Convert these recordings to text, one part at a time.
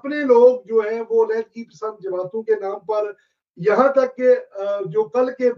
اپنے لوگ جو ہیں وہ علیحدگی پسند جماعتوں کے نام پر، یہاں تک کہ جو کل کے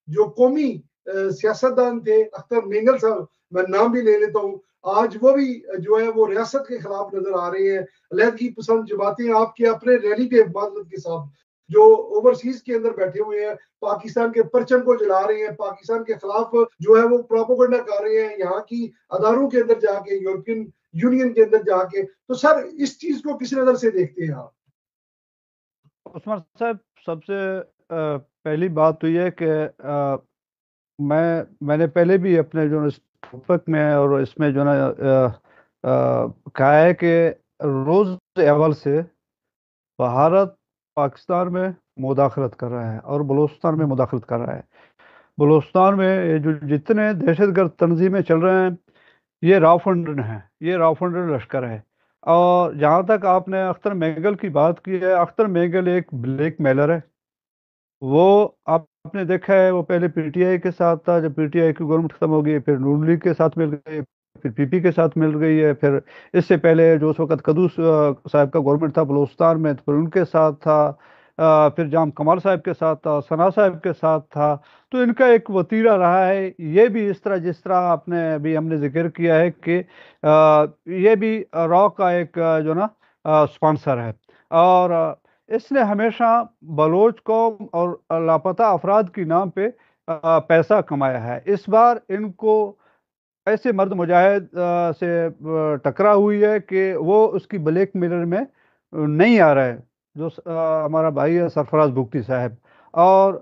جو قومی سیاستدان تھے اختر مینگل صاحب، میں نام بھی لے لیتا ہوں، آج وہ بھی جو ہے وہ ریاست کے خلاف نظر آ رہے ہیں. علیحدگی پسند جماعتیں آپ کے اپنے ریلی کے معذرت کے ساتھ جو اوورسیز کے اندر بیٹھے ہوئے ہیں، پاکستان کے پرچم کو جلا رہے ہیں، پاکستان کے خلاف جو ہے وہ پروپیگنڈا کر رہے ہیں یہاں کی اداروں کے اندر جا کے، یورپین یونین کے اندر جا کے. تو سر اس چیز کو کس نظر سے دیکھتے ہیں آپ؟ عثمان صاحب، سب سے پہلی بات تو یہ کہ میں نے پہلے بھی اپنے جو اس ٹاپک میں اور اس میں جو نا کہا ہے کہ روز اول سے بھارت پاکستان میں مداخلت کر رہا ہے اور بلوچستان میں مداخلت کر رہا ہے. بلوچستان میں یہ جو جتنے دہشت گرد تنظیمیں چل رہے ہیں یہ راو فنڈن ہیں، یہ راو فنڈن لشکر ہے. اور جہاں تک آپ نے اختر مینگل کی بات کی ہے، اختر مینگل ایک بلیک میلر ہے. وہ آپ نے دیکھا ہے وہ پہلے پی ٹی آئی کے ساتھ تھا، جب پی ٹی آئی کی گورنمنٹ ختم ہو گئی پھر نون لیگ کے ساتھ مل گئی، پھر پی پی کے ساتھ مل گئی ہے، پھر اس سے پہلے جو اس وقت قدوس صاحب کا گورنمنٹ تھا بلوچستان میں پھر ان کے ساتھ تھا، پھر جام کمال صاحب کے ساتھ تھا، ثنا صاحب کے ساتھ تھا. تو ان کا ایک وتیرہ رہا ہے. یہ بھی اس طرح جس طرح آپ نے ابھی ہم نے ذکر کیا ہے کہ یہ بھی را کا ایک جو نا اسپانسر ہے. اور اس نے ہمیشہ بلوچ قوم اور لاپتہ افراد کے نام پہ پیسہ کمایا ہے. اس بار ان کو ایسے مرد مجاہد سے ٹکرا ہوئی ہے کہ وہ اس کی بلیک میلر میں نہیں آ رہا ہے، جو ہمارا بھائی ہے سرفراز بگٹی صاحب. اور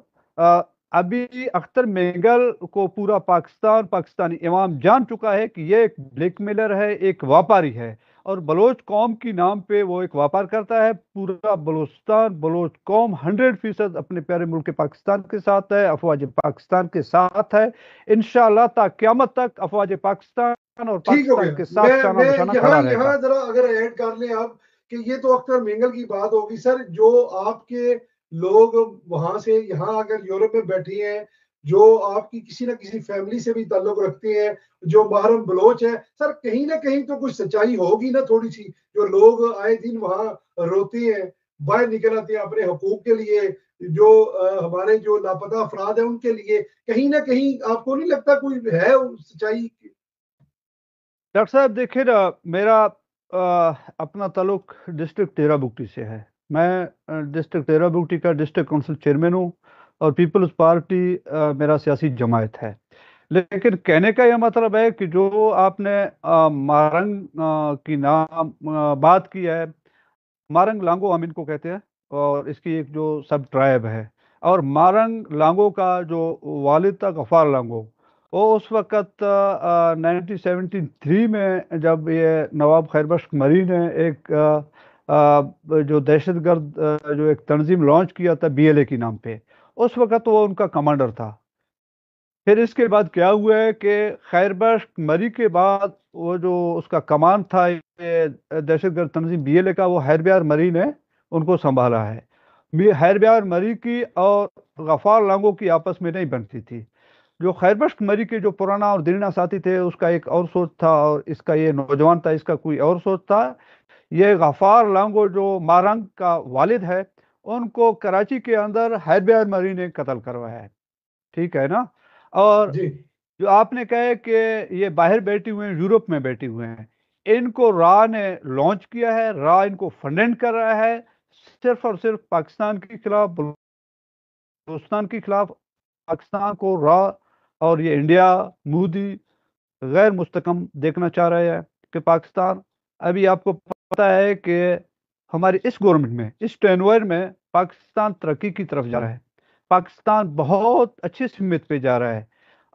ابھی اختر مینگل کو پورا پاکستانی عوام جان چکا ہے کہ یہ ایک بلیک میلر ہے، ایک واپاری ہے، اور بلوچ قوم کی نام پہ وہ ایک واپار کرتا ہے. پورا بلوچستان، بلوچ قوم 100% اپنے پیارے ملک پاکستان کے ساتھ ہے، افواج پاکستان کے ساتھ ہے. انشاءاللہ تا قیامت تک افواج پاکستان اور ٹھیک ہو پاکستان گیا. کے ساتھ شانہ میں بشانہ یہاں کھڑا رہے گا. ذرا اگر ایڈ کر لیں آپ کہ یہ تو اختر مینگل کی بات ہوگی سر، جو آپ کے لوگ وہاں سے یہاں اگر یورپ میں بیٹھے ہیں، جو آپ کی کسی نہ کسی فیملی سے بھی تعلق رکھتے ہیں، جو محرم بلوچ ہے سر، کہیں نہ کہیں تو کچھ سچائی ہوگی نا تھوڑی سی. جو لوگ آئے دن وہاں روتے ہیں، باہر نکل آتے ہیں اپنے حقوق کے لیے، جو ہمارے جو لاپتہ افراد ہیں ان کے لیے، کہیں نہ کہیں آپ کو نہیں لگتا کوئی ہے سچائی؟ ڈاکٹر صاحب دیکھیں نا، میرا اپنا تعلق ڈسٹرکٹ تیرا بگٹی سے ہے. میں ڈسٹرکٹ تیرا بگٹی کا ڈسٹرکٹ کونسل چیئرمین ہوں اور پیپلز پارٹی میرا سیاسی جماعت ہے. لیکن کہنے کا یہ مطلب ہے کہ جو آپ نے مارنگ کی نام بات کی ہے، مارنگ لانگو ہم ان کو کہتے ہیں، اور اس کی ایک جو سب ٹرائب ہے. اور مارنگ لانگو کا جو والد تھا غفار لانگو، وہ اس وقت 1973 میں جب یہ نواب خیر بخش مری نے ایک جو دہشت گرد جو ایک تنظیم لانچ کیا تھا بی ایل اے کی نام پہ، اس وقت وہ ان کا کمانڈر تھا. پھر اس کے بعد کیا ہوا ہے کہ خیر بخش مری کے بعد وہ جو اس کا کمان تھا یہ دہشت گرد تنظیم بی ایل اے کا، وہ ہیر مری نے ان کو سنبھالا ہے. ہیر مری کی اور غفار لانگو کی آپس میں نہیں بنتی تھی. جو خیر بخش مری کے جو پرانا اور دلنا ساتھی تھے اس کا ایک اور سوچ تھا، اور اس کا یہ نوجوان تھا اس کا کوئی اور سوچ تھا. یہ غفار لانگو جو مارنگ کا والد ہے، ان کو کراچی کے اندر ہیر مری نے قتل کروایا ہے. ٹھیک ہے نا؟ اور جی جو آپ نے کہا کہ یہ باہر بیٹھے ہوئے ہیں، یورپ میں بیٹھے ہوئے ہیں، ان کو را نے لانچ کیا ہے، را ان کو فنڈنگ کر رہا ہے صرف اور صرف پاکستان کے خلاف، بلوچستان کے خلاف. پاکستان کو را اور یہ انڈیا مودی غیر مستحکم دیکھنا چاہ رہے ہیں کہ پاکستان ابھی آپ کو پتا ہے کہ ہماری اس گورنمنٹ میں اس ٹینوئر میں پاکستان ترقی کی طرف جا رہا ہے. پاکستان بہت اچھی سمت پہ جا رہا ہے،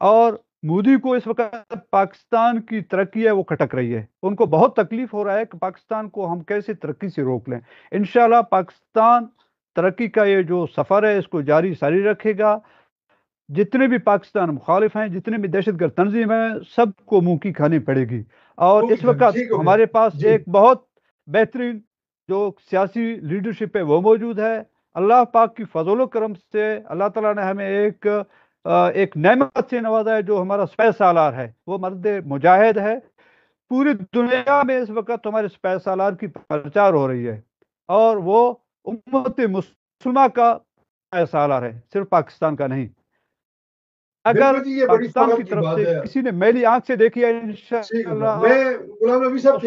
اور مودی کو اس وقت پاکستان کی ترقی ہے وہ کھٹک رہی ہے. ان کو بہت تکلیف ہو رہا ہے کہ پاکستان کو ہم کیسے ترقی سے روک لیں. انشاءاللہ پاکستان ترقی کا یہ جو سفر ہے اس کو جاری ساری رکھے گا. جتنے بھی پاکستان مخالف ہیں، جتنے بھی دہشت گرد تنظیم ہیں، سب کو منہ کی کھانی پڑے گی. اور اس وقت ٹھیک ہو گیا. ہمارے پاس جی ایک بہت بہترین جو سیاسی لیڈرشپ ہے وہ موجود ہے. اللہ پاک کی فضل و کرم سے اللہ تعالیٰ نے ہمیں ایک نعمت سے نوازا ہے، جو ہمارا سپہ سالار ہے، وہ مرد مجاہد ہے. پوری دنیا میں اس وقت ہمارے سپہ سالار کی پرچار ہو رہی ہے. اور وہ امت مسلمہ کا سالار ہے، صرف پاکستان کا نہیں. اگر بالکل جی، یہ بڑی پاکستان فخر کی کی طرف بات سے ہے. کسی نے میلی آنکھ سے دیکھی ہے ٹھیک ہے، انشاءاللہ میں غلام نبی صاحب